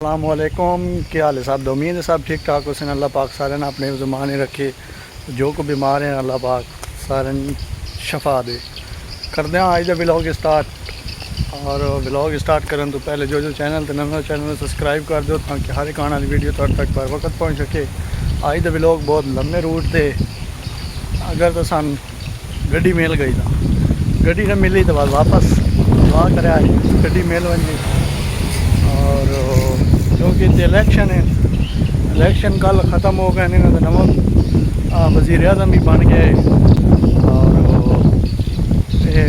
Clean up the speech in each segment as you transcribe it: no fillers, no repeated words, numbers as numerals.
अस्सलामुअलैकुम, क्या हाल है साहब? उम्मीद है सब ठीक ठाक हुसैन। अल्लाह पाक सारे ने अपने ज़माने रखे। जो को बीमार हैं अल्लाह पाक सारे शफा दे। करते हैं आज का ब्लॉग स्टार्ट। और ब्लॉग स्टार्ट करने तो पहले जो चैनल तो नवा चैनल सब्सक्राइब कर दो ताकि हर एक आने वाली वीडियो तुहाडे तक बर वक्त पहुँच सके। आज का ब्लॉग बहुत लंबे रूट से अगर तो सन गड्डी मिल गई तो गड्डी न मिली तो बस वापस दुआ करे गड्डी मिल बन गई। और क्योंकि इलेक्शन है, इलेक्शन कल ख़त्म हो गए नहीं तो नवा वज़ीर आज़म भी बन गए। और ये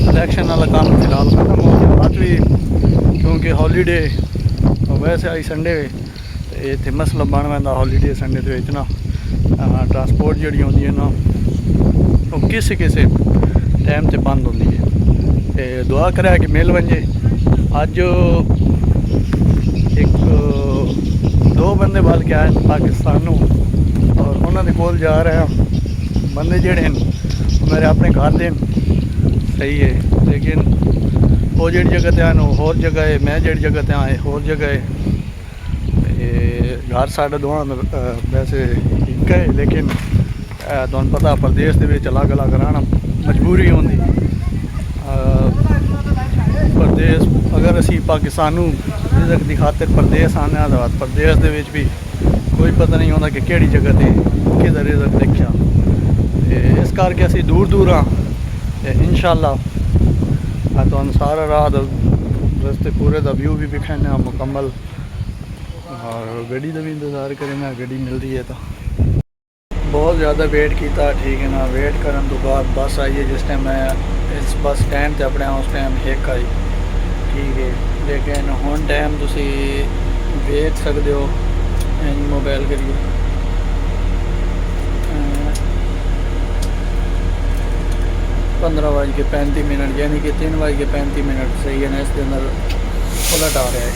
इलेक्शन वाला काम फिलहाल ख़त्म हो गया। आज भी क्योंकि हॉलीडे वैसे आई संडे इतने मसला बन पैंदा हॉलीडे संडे तो इतना ट्रांसपोर्ट जी होंगी है ना वो किसी किसी टाइम से बंद होंगी है। तो दुआ करे कि मिल बन जाए। अज एक दो बंदे बल के आए पाकिस्तानों और उन्होंने कोल जा रहे हैं बंदे जड़े हैं मेरे अपने घर दे सही है, लेकिन वो जी जगह पर आए होर जगह है, मैं जी जगह पर आए होर जगह है। घर साढ़े दोनों में वैसे एक है, लेकिन तुहानू पता प्रदेश के अलग अलग रहना मजबूरी होंगी। प्रदेश अगर असी पाकिस्तानू रिजक की खातिर प्रदेश आने तो प्रदेश के भी कोई पता नहीं होता कि किहड़ी जगह से किधर रिजक लिखा। इस करके असी दूर दूर हाँ इंशाअल्लाह तो सारा रात रस्ते पूरे का व्यू भी विखाने मुकम्मल। और गड्डी का भी इंतज़ार करें, गड्डी मिल रही है तो बहुत ज़्यादा वेट किया, ठीक है ना। वेट करने तो बाद बस आई है। जिस टाइम मैं इस बस स्टैंड से अपने उस टाइम एक आई, ठीक है। लेकिन हुण टाइम तुसी देख सकते हो मोबाइल करिए 15:35 यानी कि 3:35 सही है ना। इसके अंदर उलट आ रहा है,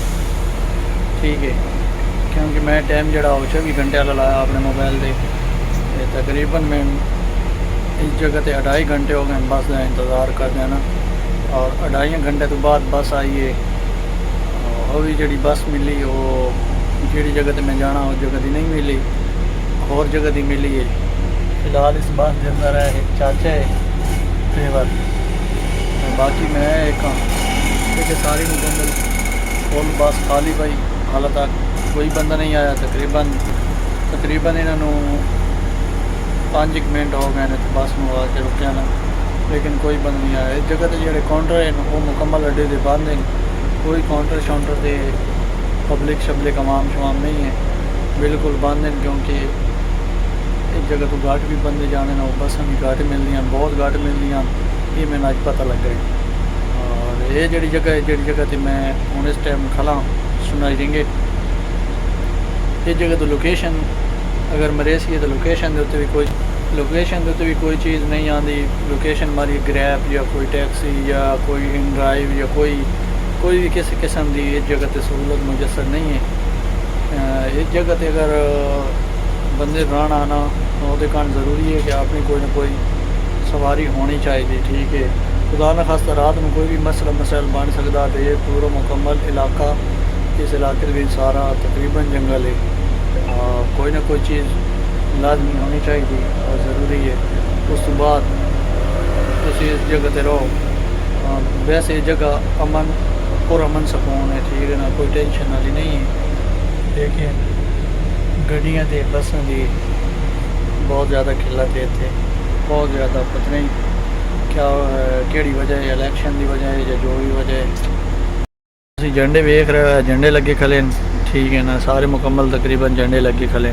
ठीक है। क्योंकि मैं टाइम जड़ा 24 घंटे वाला लाया अपने मोबाइल से। तकरीबन मैं इस जगह पे 2.5 घंटे हो गए बस का इंतज़ार कर देना। और 2.5 घंटे तो बाद बस आई है। और भी जी बस मिली वो जी जगह पे मैं जाना उस जगह की नहीं मिली, और जगह की मिली है। फिलहाल इस बस के अंदर है एक चाचा है ड्राइवर, बाकी मैं एक हाँ। ठीक है, सारी मुकम्मल फुल बस खाली भाई, हाल तक कोई बंदा नहीं आया। तकरीबन इन्हों 5 मिनट हो गए तो बस में आके रुकया ना, लेकिन कोई बंद नहीं आया। इस जगह पर जो काउंटर है वो मुकम्मल अड्डे से बंद हैं। कोई काउंटर शाउंटर से पब्लिक शब्लिक अवाम शवाम नहीं है, बिल्कुल बंद हैं। क्योंकि इस जगह तो घाट भी बंदे जाने ना, बसा भी घाट मिलदियाँ, बहुत घाट मिलदियाँ, ये मैंने अज पता लग गया। और ये जी जगह है, जी जगह से मैं हूँ इस टाइम खला सुनाई देंगे। इस जगह तो लोकेशन अगर मरेसी है तो लोकेशन के उत्ते भी कोई चीज़ नहीं आती। लोकेशन हमारी ग्रैब या कोई टैक्सी या कोई इन ड्राइव या कोई भी किसी किस्म की इस जगह पर सहूलत मुयसर नहीं है। इस जगह पर अगर बंदे रहना आना वो कारण ज़रूरी है कि अपनी कोई ना कोई सवारी होनी चाहिए, ठीक है। खुदा न खास्ता रात में कोई भी मसला बन सकता है। ये पूरा मुकम्मल इलाका, इस इलाके में सारा तकरीबन जंगल है। कोई ना कोई चीज़ लाजमी होनी चाहिए और ज़रूरी है। उस तो बाद तुम इस जगह पर रहो। वैसे जगह अमन और अमन सुकून है, ठीक है ना, कोई टेंशन वाली नहीं है। लेकिन गड्डियाँ तो बसों की बहुत ज़्यादा किल्लत है इतने, बहुत ज़्यादा। पता नहीं क्या केड़ी वजह है, इलेक्शन की वजह है या जो भी वजह है। झंडे वेख रहे हो, झंडे लगे खले, ठीक है ना, सारे मुकम्मल तकरीबन झंडे लगे खले।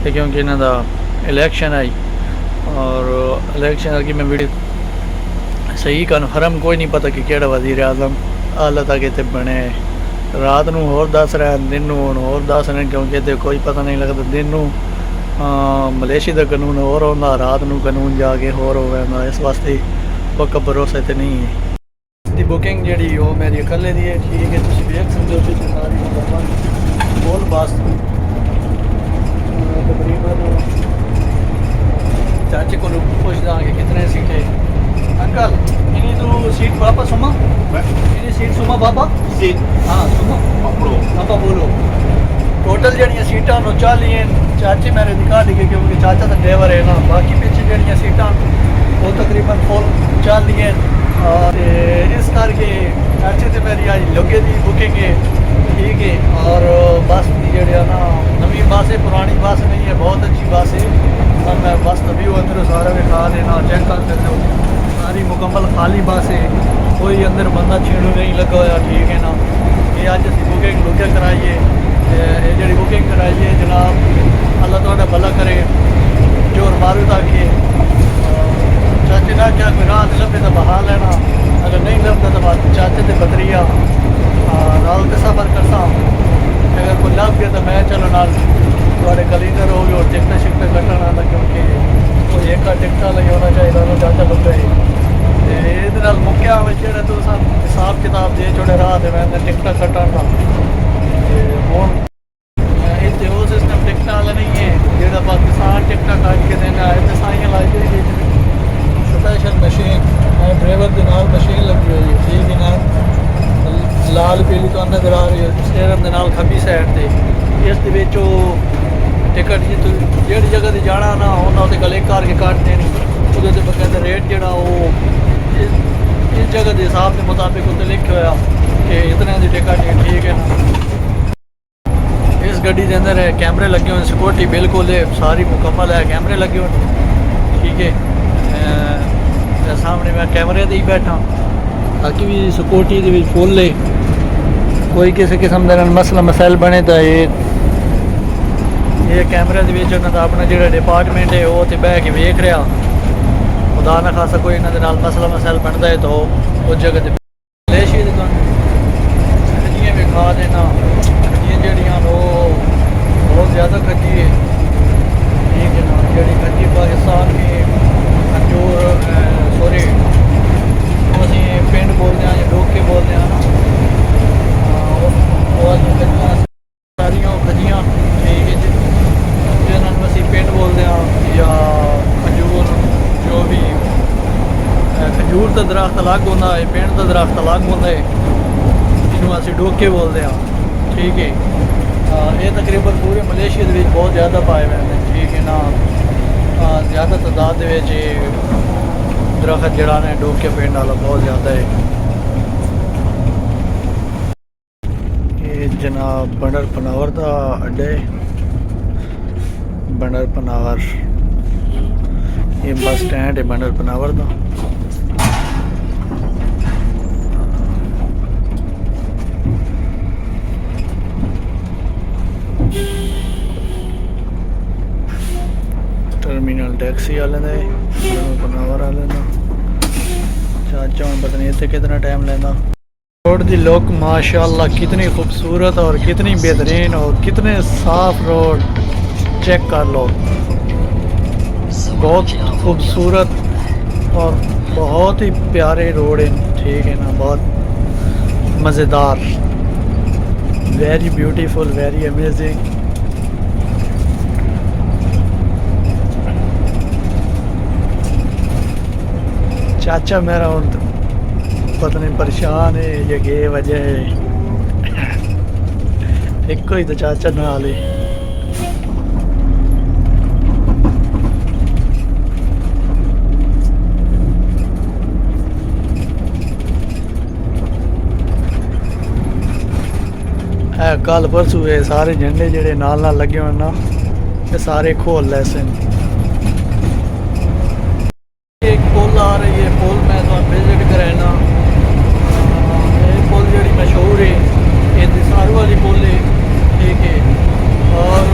क्योंकि इन्हों का इलेक्शन आई और इलेक्शन की मैं वीडियो सही कन्फर्म कोई नहीं पता कि केड़ा वज़ीर आज़म हाल तक इतने बने। रात को होर दस रहे हैं, दिन में होर दस रहे, क्योंकि इतने कोई पता नहीं लगता। दिन में मलेशिया का कानून होर होंदा, रात को कानून जाके होर हो जाता। इस वास्ते पक्का भरोसा तो नहीं है। इसकी बुकिंग जी वो मेरी कल्ले की है, ठीक है। तुम देख सकते हो पिछले सारी बहुत बस तकरीबन चाचे को पूछता कि कितने सीटें। अंकल इन्हीं तो सीट वापस सुमा, इन्हीं सीट सुमा पापा Sì, हाँ सुनो Apro. आप बोलो टोटल जड़ियाँ सीटां नो 40 हैं चाची मेरे दिखा दी क्योंकि चाचा तो ड्राइवर है ना बाकी पीछे जड़ियाँ सीटां वो तकरीबन फुल 40 हैं और इस करके चाचे से मेरी आज लोगे दी बुकिंग है ठीक है और बस की जड़िया ना नवी बस है पुरानी बस नहीं है बहुत अच्छी बस है और मैं बस तभी अंदर सारा भी खा लेना चेक कर सकते हो सारी मुकम्मल खाली बस है कोई अंदर बंदा छेड़ू नहीं लगा हुआ ठीक है ना ये आज असी बुकिंग लुके कराइए ये जी बुकिंग कराइए जनाब अल्लाह थोड़ा भला करे जोर मारू ताकि चाचे ना क्या कोई रात लभे तो बहा लेना अगर नहीं लभता तो बात चाचे से बदरिया नाल के सफर करता अगर कोई लभ गया तो मैं चलो नाल थोड़े कलीनर हो गए और टिकटा शिकटा कट्टन आना क्योंकि कोई एक टिकटा लगे होना चाहिए दोनों चाचा लुक गए ये मुक्या जो तू हिसाब किताब दे छोड़े राह मैं टिकटा कट्टन का हूँ इतने वो सिस्टम टिकटा वाला नहीं है जो पाकिस्तान टिकटा काट के देना इतने सारियाँ लाइब्रेरी स्पेशल मशीन ड्राइवर के नाल मशीन लगी हुई है ठीक है ना लाल पीली तो नजर आ रही है स्टेयरिंग के नाल खब्बी साइड से इस टिकट जी तू जी जगह से जाना ना उन्होंने उत्ते गले करके काट देनी वो बकायदा रेट जोड़ा वो इस जगह के हिसाब के मुताबिक उत्ते लिखे हुआ कि इतने की टिकट है ठीक है ना इस गड्डी के अंदर कैमरे लगे हुए सिक्योरिटी बिल्कुल है सारी मुकम्मल है कैमरे लगे हुए ठीक है सामने मैं कैमरे से ही बैठा ताकि भी सिक्योरिटी फुल है कोई किसी किस्म का मसला मसाइल बने तो ये कैमरे के अपना जो डिपार्टमेंट है वो तो बह के वेख रहा खुदा ना खासा कोई इन्होंने मसला मसाइल बनता है तो उस जगह मलेशिया की खजियाँ भी खा देना खजियाँ जड़ियाँ वो बहुत ज़्यादा खजी है ठीक है ना जी खजी पाकिस्तान की खजूर सॉरी असी पिंड बोलते हैं या डोके बोलते हैं ना खजियाँ सारिया खजियाँ ठीक है जी जिन्होंने असी पिंड बोलते हैं या खजूर जो भी खजूर का दरख्त अलग होता है पिंड का दरख्त अलग होता है जिन्होंने असी डोके बोलते हैं ठीक है ये तकरीबन पूरे मलेशिया के बहुत ज़्यादा पाए हुए हैं ठीक है ना ज़्यादा तादाद दरख्त जड़ा ने डोके पिंड वाला बहुत ज़्यादा है ये जनाब बंडर पनावर का अड्डा है बंडर पनावर ये बस स्टैंड है बंडर पनावर का टर्मिनल टैक्सी वाले ने पनावर वाले ने चाचा हूँ पता नहीं इतने कितना टाइम लेना रोड की लुक माशाल्लाह कितनी खूबसूरत और कितनी बेहतरीन और कितने साफ रोड चेक कर लो बहुत खूबसूरत और बहुत ही प्यारे रोड हैं ठीक है ना बहुत मज़ेदार वेरी ब्यूटीफुल वेरी अमेजिंग चाचा मेरा हूँ पता नहीं परेशान है या के वजह है एक ही तो चाचा नाल ही कल परसों ये सारे झंडे जेडे नाल नाल लगे हुए ना ये सारे खोल लैसे एक पुल आ रही है पुल मैं तो विजिट कराना ये पुल जी मशहूर है ये दिसारू वाली पुल है ठीक है और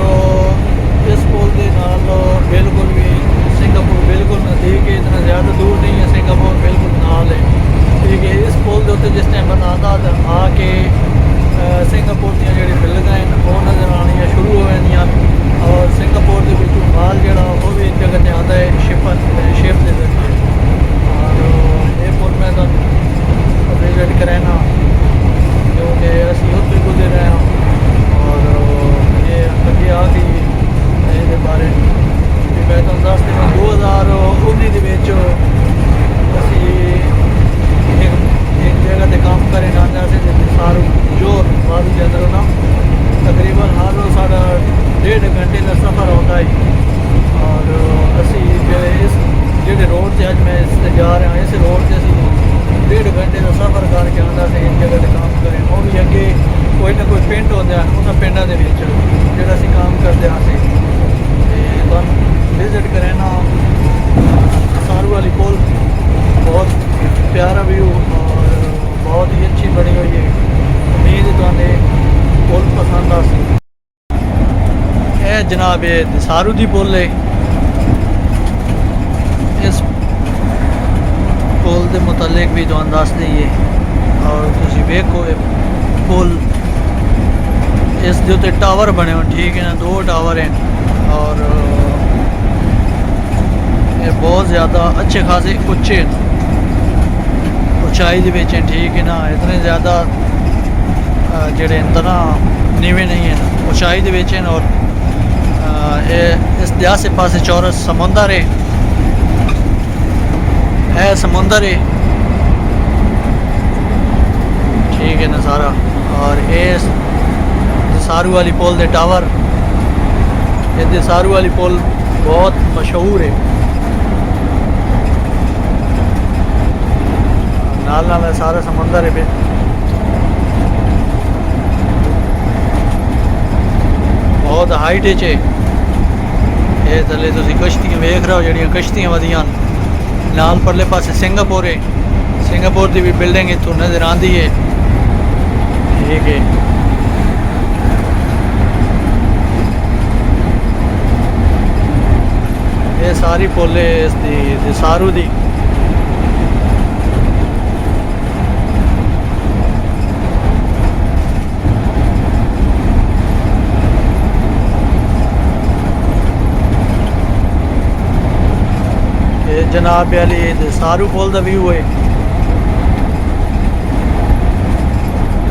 इस पुल के नाल बिल्कुल भी सिंगापुर बिल्कुल नज़दीक है इतना ज़्यादा दूर नहीं है सिंगापुर बिल्कुल नाल है ठीक है इस पुल के उत्ते जिस टाइम बंदा आता आके सिंगापुर दी जी बिल्डिंगां हैं वो नज़र आनियाँ शुरू हो जानियाँ और सिंगापुर के बिल्कुल माल जोड़ा वो भी एक जगह से आता है शिप के जरिए और ये पुल मैं तो विजिट कराना क्योंकि ਪਿੰਡ ਹੁੰਦੇ ਹਨ ਉਹਨਾਂ ਪਿੰਡਾਂ ਦੇ ਵਿੱਚ ਜਿਹੜਾ ਅਸੀਂ ਕੰਮ ਕਰਦੇ ਹਾਂ ਅਸੀਂ ਤੇ ਤੁਹਾਨੂੰ ਵਿਜ਼ਿਟ ਕਰੇ ਨਾ सारू वाली पुल बहुत प्यारा व्यू और बहुत ही अच्छी बनी हुई है। उम्मीद है तुम्हें पुल पसंद आ। यह जनाब ये सारू दी पुल है। इस पुल के मुतलिक भी तुहानू दस दईए और तुसीं वेखो पुल इस दे उत्ते टावर बने हो ठीक है ना 2 टावर हैं और ये बहुत ज़्यादा अच्छे खासे उच्चे ऊंचाई के ठीक है ना इतने ज़्यादा जेडे इतना नीवे नहीं हैं ऊंचाई के और ये इस दे आसे पासे चौरस समुंदर है समुंदर है ठीक है ना सारा। और ये सारू वाली पुल दे टावर ये सारू वाली पुल बहुत मशहूर है नाल नाल सारा समुंदर है बहुत हाइट है ये थले तुसीं कश्तियां वेख रहे हो जड़ियां कश्तियां वधियां नाल परले पासे सिंगापुर है सिंगापुर की भी बिल्डिंग इत्थों नज़र आती है ठीक है। ये सारी पुल है इसकी सारू दी जनाब अली सारू पुल का व्यू है।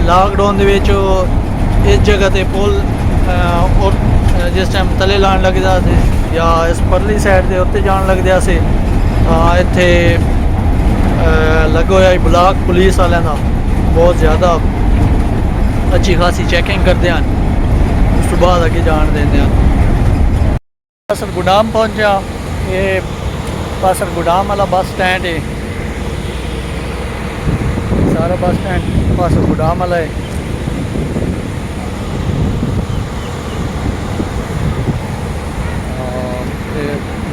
लॉकडाउन इस जगह ते पुल और जिस टाइम तले लान लगदा सी या इस परली साइड के उत्ते जान लगदा सी इत्थे लगा होया ब्लॉक पुलिस वालों का बहुत ज़्यादा अच्छी खासी चैकिंग करते हैं उस तो बाद अगे जान देंगे हैं। पासर गुडाम पहुंचा ये पासर गुडाम वाला बस स्टैंड है सारा बस स्टैंड पासर गुडाम वाला है।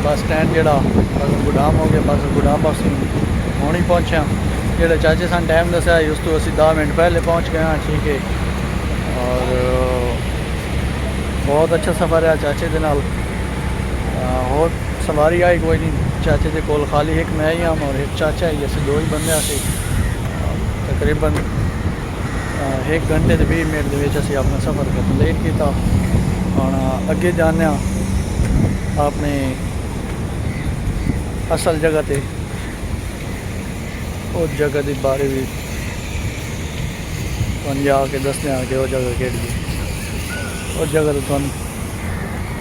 बस स्टैंड जोड़ा पासर गुडाम हो गया पासर गुडाम बस हूँ ही पहुँचा जोड़ा चाचे सन टाइम दसा उस तो असी 10 मिनट पहले पहुँच गए हाँ ठीक है। और बहुत अच्छा सफ़र है चाचे के नाल और सवारी आई कोई नहीं चाचे के कोल खाली एक मैं ही हाँ और एक चाचा ही अस 2 ही बंदे से तकरीबन 1 घंटे से 20 मिनट के अपना सफ़र कंप्लीट किया। हम अगे जाने अपने असल जगह ते उस जगह के बारे भी तुम जाके दसने कि वो जगह केड़ी है उस जगह तो तुम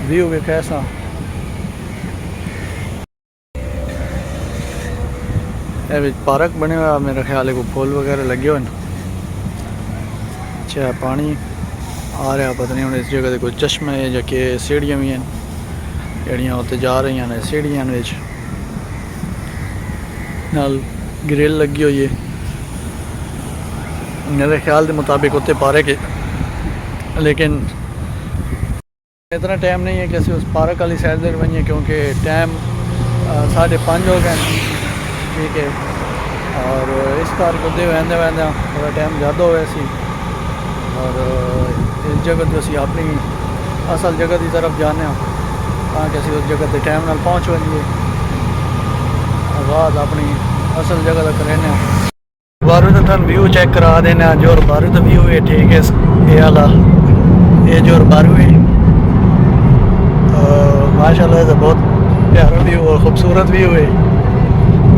व्यू वेख ऐसा पार्क बने हुआ मेरा ख्याल है कोई फुल वगैरह लगे हुए। अच्छा पानी आ रहा पता नहीं हम इस जगह से कोई चश्मा है या कि सीढ़ियाँ भी हैं जड़ियाँ उत्ते जा रही हैं सीढ़ियाँ नाल ग्रिल लगी हुई है मेरे ख्याल के मुताबिक उत्ते पार्क है लेकिन इतना टाइम नहीं है कि असं उस पार्क वाली साइड से बनिए क्योंकि टाइम 5:30 हो गए ठीक है। और इस करके उत्ते वहदे वहदे थोड़ा टाइम ज़्यादा हो सी और इस जगह तो असी अपनी असल जगह की तरफ जाने ताकि असी उस जगह के टाइम नाल पहुँच वजिए बाद अपनी असल जगह तक रहने बारू तो तुम व्यू चेक करा देना जो बारू तो व्यू है ठीक है ये वाला ये जो बारू है माशाल्लाह तो बहुत प्यारा व्यू और खूबसूरत व्यू है।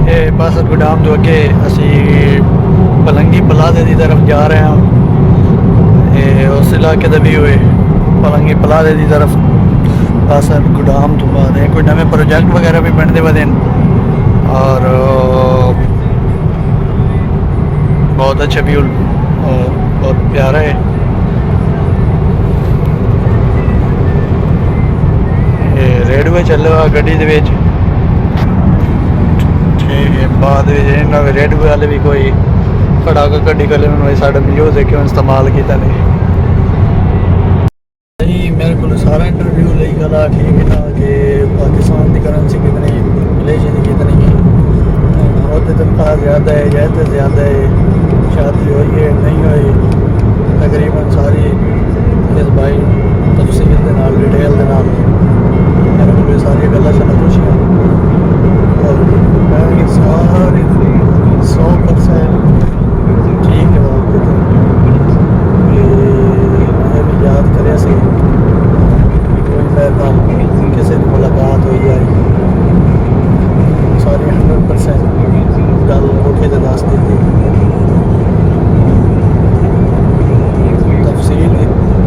ये पासर गुडाम तो अगे असी पलंगी पलादे की तरफ जा रहे हैं ये उस इलाके का व्यू है पलंगी पलादे की तरफ पासर गुडाम तो बाद है कोई नवे प्रोजेक्ट वगैरह भी बनते वे और बहुत अच्छा व्यू और बहुत प्यारा है। ये रेडवे चले हुआ गड्डी दे विच ठीक है बाद रेडवे वाले भी कोई खड़ा कर गड्डी कर उन्होंने साढ़ा म्यूजिक क्यों इस्तेमाल किया नहीं को सारा इंटरव्यू ले गला ठीक है ना कि पाकिस्तान की करेंसी कितनी, मलेशिया की कितनी है, और तनख्वाह ज़्यादा है या तो ज़्यादा है, शादी हुई है नहीं हुई, तकरीबन सारी इस भाई तफसील के नाल डिटेल के नाल मेरे को सारी गल्लां शल्लां पुछियां और मैं सारी 100% ठीक जवाब देते ये भी याद करे से कोई मेरे नाल किसी की मुलाकात हुई है सारी 100% गल मौके ते दस दी तफसील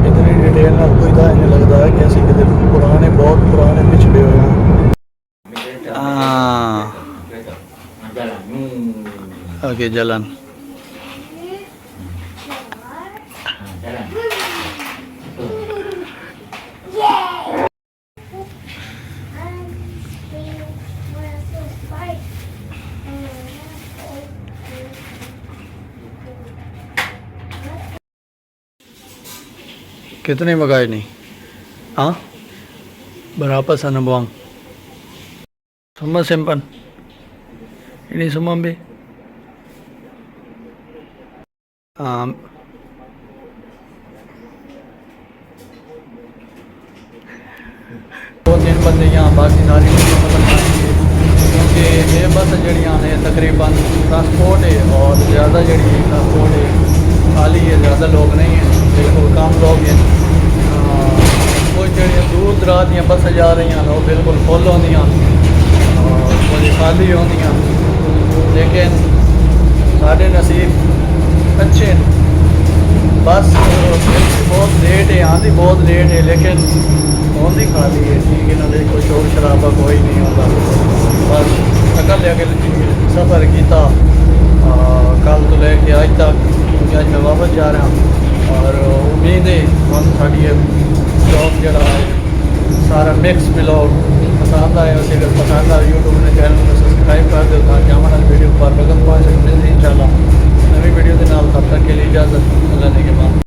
इतनी डिटेल नाल कोई दा नहीं लगता है कि असं कि पुराने बहुत पुराने पिछड़े हुए हैं। ओके jalan कितने मंगाए नहीं हाँ berapa sana buang semua simpan ini semua ambil दो तीन बंदे यहाँ बाकी सारी क्योंकि ये बस जड़ियाँ ने तकरीबन ट्रांसपोर्ट है और ज़्यादा जड़ी ट्रांसपोर्ट है खाली है, ज़्यादा लोग नहीं हैं, बिल्कुल कम लोग हैं। कुछ जड़ियाँ दूर दराज दियाँ बस जा रही हैं वो बिल्कुल फुल होंदियाँ और कुछ खाली होंदियाँ, लेकिन साढ़े नसीब अच्छे बस बहुत लेट है, आँधी बहुत लेट है, लेकिन आँधी खाली है ठीक है ना, कोई शोर शराबा कोई नहीं होता, बस अकल लेके सफ़र किया कल तो लेके आज तक, क्योंकि आज मैं वापस जा रहा हूँ और उम्मीद है हम साड़ी जॉब जरा है सारा मिक्स ब्लॉग पसंद आए, उसे अगर पसंद आए यूट्यूब ने चैनल को सब्सक्राइब कर दो ताकि हमारा वीडियो पर रकम पहुँच सकते हैं इंशाल्लाह नवी वीडियो के नाल। तब तक के लिए इजाज़त, अल्लाह ने के बाद।